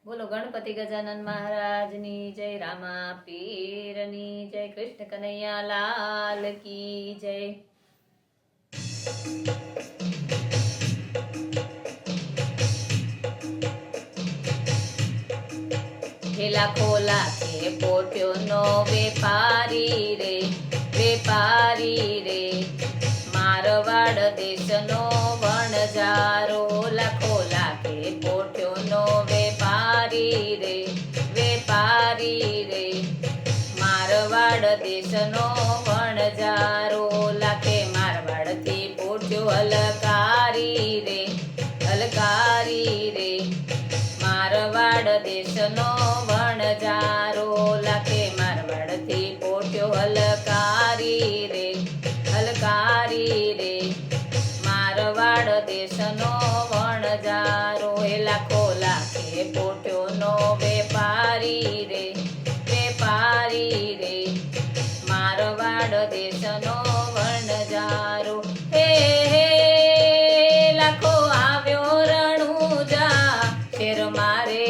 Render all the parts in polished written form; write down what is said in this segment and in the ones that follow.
બોલો ગણપતિ ગજાનન મહારાજની જય, રામા પીરની જય, કૃષ્ણ કનૈયા લાલ કી જય। ઠેલા ખોલા કે પોટ્યો નો વેપારી રે, વેપારી રે, મારવાડ દેશનો વણજારો। લાખો લાખે પોટ્યો નો વેપારી રે, વેપારી રે, મારવાડ દેશનો વણજારો। લાખે મારવાડ થી પોટ્યો હલકારી રે, હલકારી રે, મારવાડ દેશનો વણજારો। લાખે મારવાડ થી પોટ્યો હલકારી રે, હલકારી રે, મારવાડ દેશનો વણજારો। એ લાખો લાખે પોટ્યો નો વેપારી રે, વેપારી રે, મારવાડ દેશનો વણજારો। હે હે લાખો આવ્યો રણુજા, શેર મારે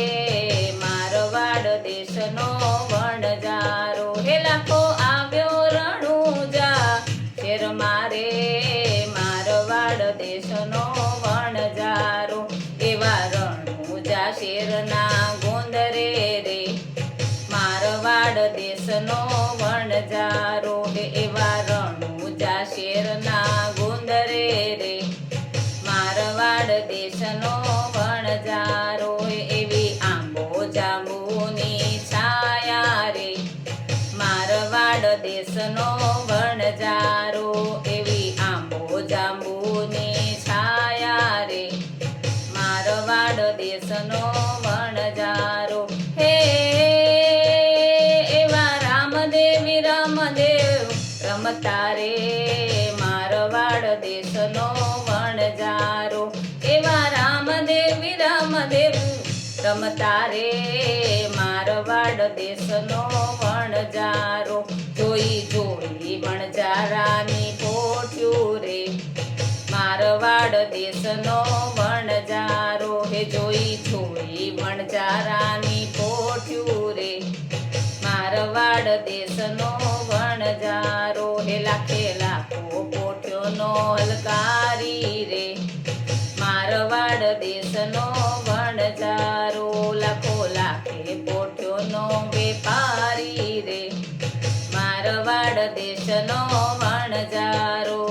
મારવાડ દેશનો વણજારો। હે લાખો આવ્યો રણુજા, શેર મારે મારવાડ દેશનો વણજારો। એવા રણુજા શેરના ગોંદરે રે, મારવાડ દેશનો વણજારો। એવા રણુજા શેરના ગોંદરે રે, મારવાડ દેશનો વણજારો। એવી આંબો જાંબુની છાયા રે, મારવાડ દેશનો વણજારો। એવી આંબો જાંબુની છાયા રે, મારવાડ દેશનો વણજારો। હે એવા રામદેવી રામદેવ રમતા રે, મારવાડ દેશનો વણજારો। એવા રામદેવી રામદેવ રમતા રે, મારવાડ દેશનો વણજારો। જોઈ જોઈ વણજારાની પોટ્યું રે, મારવાડ દેશનો વણજારો। હે જોઈ જોઈ વણજારાની પોટ્યું રે, મારવાડ દેશનો વણજારો। હે લાખે લાખો પોટ્યો નો હલકારી રે, મારવાડ દેશનો વણજારો। લાખો લાખે પોટ્યો નો વેપારી રે, મારવાડ દેશનો વણજારો।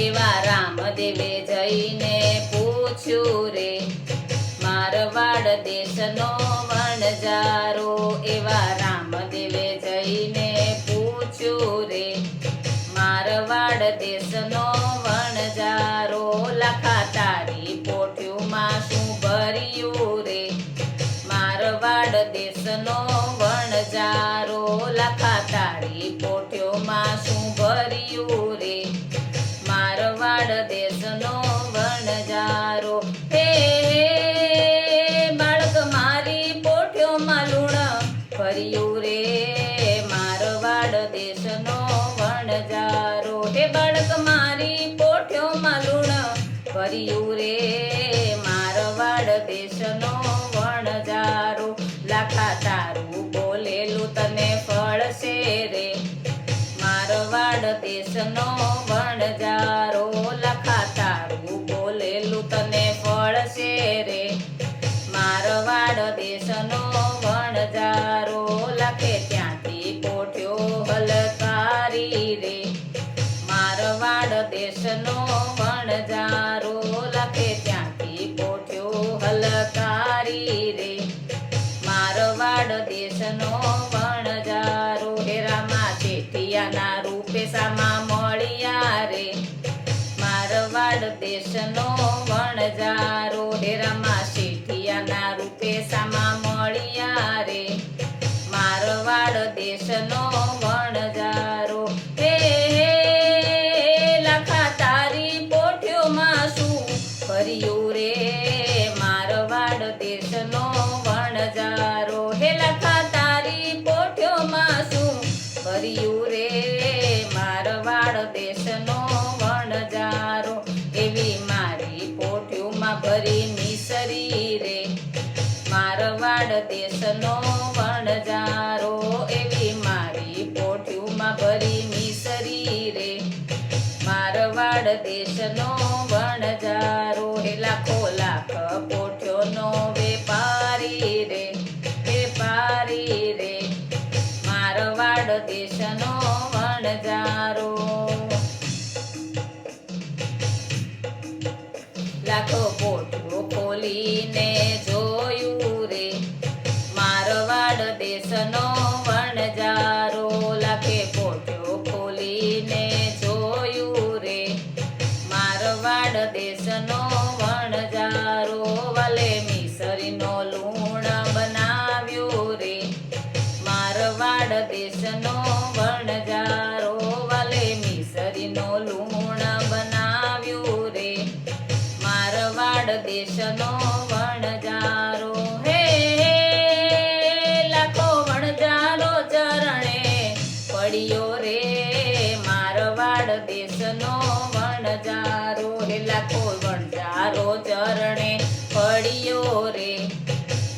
એવા રામદેવે જઈને પૂછ્યું રે, મારવાડ દેશનો વણજારો। એવા રામદેવે જઈને પૂછ્યું રે, મારવાડ દેશનો વણજારો। લાખા તારી પોટ્યુંમાં શું ભર્યું રે, મારવાડ દેશનો વણજારો। લાખા તારી પોટ્યોમાં શું ભર્યું રે, મારવાડ દેશનો વણજારો। હે બાળક મારી પોટ્યોમાં લૂણ ભર્યું રે, મારવાડ દેશનો વણજારો। હે બાળક મારી પોટ્યોમાં લૂણ ભર્યું રે, મારવાડ દેશનો વણજારો। લાખા તારું બોલેલું તને ફળશે રે, મારવાડ દેશનો વણજારો। લાખા તારું બોલેલું તને ફળશે રે, મારવાડ દેશનો વણજારો। લાખે ત્યાંથી પોટ્યો હલકારી રે, મારવાડ દેશનો વણજારો। લાખે ત્યાંથી પોટ્યો હલકારી રે, મારવાડ દેશનો વણજારો। હે રામા શેઠિયાના રૂપે સામા મળ્યા રે, મારવાડ દેશનો વણજારો। હે રામા શેઠિયાના રૂપે સામા મળ્યા રે, મારવાડ દેશનો વણજારો। હે લાખા તારી પોટ્યોમાં શું ભર્યું રે, મારવાડ દેશનો વણજારો। હે લાખા તારી પોટ્યોમાં શું ભર્યું રે, મારવાડ દેશનો વણજારો। એવી મારી પોટ્યું પોઠિયુંમાં ભરી મિસરી રે મારવાડ દેશનો વણજારો એવી મારી પોઠિયુંમાં ભરી મિસરી રે મારવાડ દેશનો વણજારો હે લાખો લાખ પોઠિયોનો વેપારી રે મારવાડ દેશનો વણજારો લાખો પોઠિયો ખોલીને જોયું રે મારવાડ દેશનો વણજારો લાખે પોઠિયો ખોલીને જોયું રે મારવાડ દેશનો વણજારો વાલે મિસરીનો લૂણ બનાવ્યો રે મારવાડ દેશનો વણજારો વાલે મિસરીનો લૂણ બનાવ્યું રે મારવાડ દેશનો વણજારો હે લાખો વણજારો ચરણે પડ્યો રે મારવાડ દેશનો વણજારો હે લાખો વણજારો ચરણે પડ્યો રે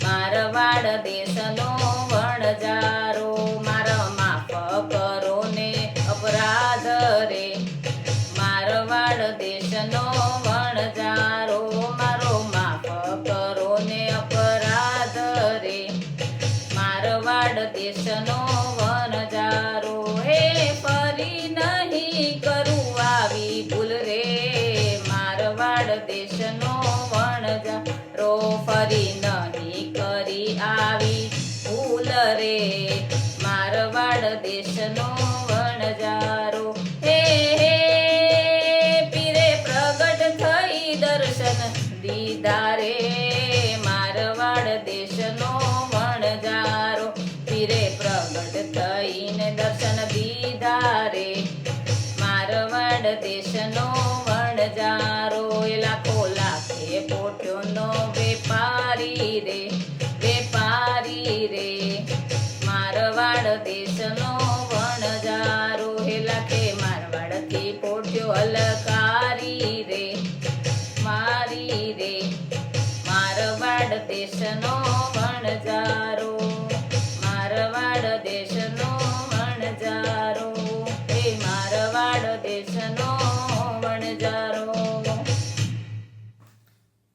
મારવાડ દેશનો વણજારો મારા માફ કરો ને અપરાધ રે મારવાડ દેશનો વણજારો મારો માફ કરો ને અપરાધ રે મારવાડ દેશનો વણજારો હે ફરી નહીં કરું આવી ભૂલ રે મારવાડ દેશનો વણજારો ફરી નહીં કરી આવી ભૂલ રે મારવાડ દેશનો વણજારો હે પીરે પ્રગટ થઈ દર્શન દીધા રે મારવાડ દેશનો વણજારો પીરે પ્રગટ થઈને દર્શન દીધા રે મારવાડ દેશનો વણજારો લાખો લાખે પોઠિયોનો વેપારી રે મારવાડ દેશનો વણજારો હે લાખે મારવાડથી પોઠિયો હલકારી રે મારી રે મારવાડ દેશનો વણજારો મારવાડ દેશનો વણજારો હે મારવાડ દેશનો વણજારો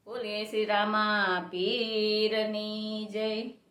બોલીએ શ્રી રામા પીરની જય.